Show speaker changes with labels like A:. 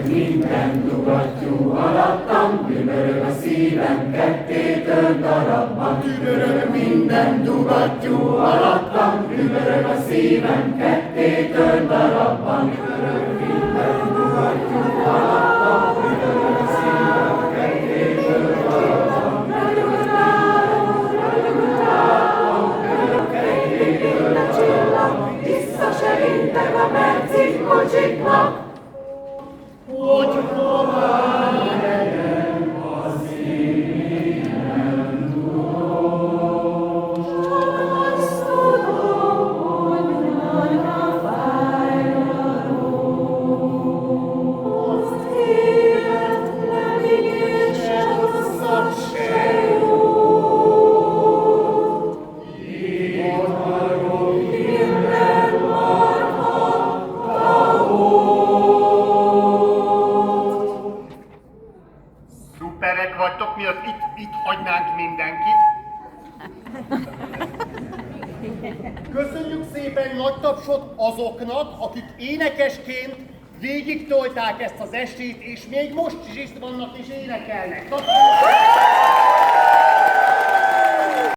A: minden dugattyú alattam, dübörög a szívem ketté tört darabban. Dübörög minden dugattyú alattam, dübörög a szívem ketté tört darabban. Dübörög minden dugattyú alattam, dübörög a szívem ketté tört darabban. Visszaserintek a percig kocsiknak, hogy hová legyen a szívem dugos. Csak azt tudom, hogy nagyra fájlalom. Azt életlen igése rosszat se jót. Itt hallom minden marha tahót.
B: Szuperek vagytok, miatt itt hagynánk mindenkit. Köszönjük szépen nagy tapsot azoknak, akik énekesként végigtolták ezt az estét, és még most is itt vannak és énekelnek.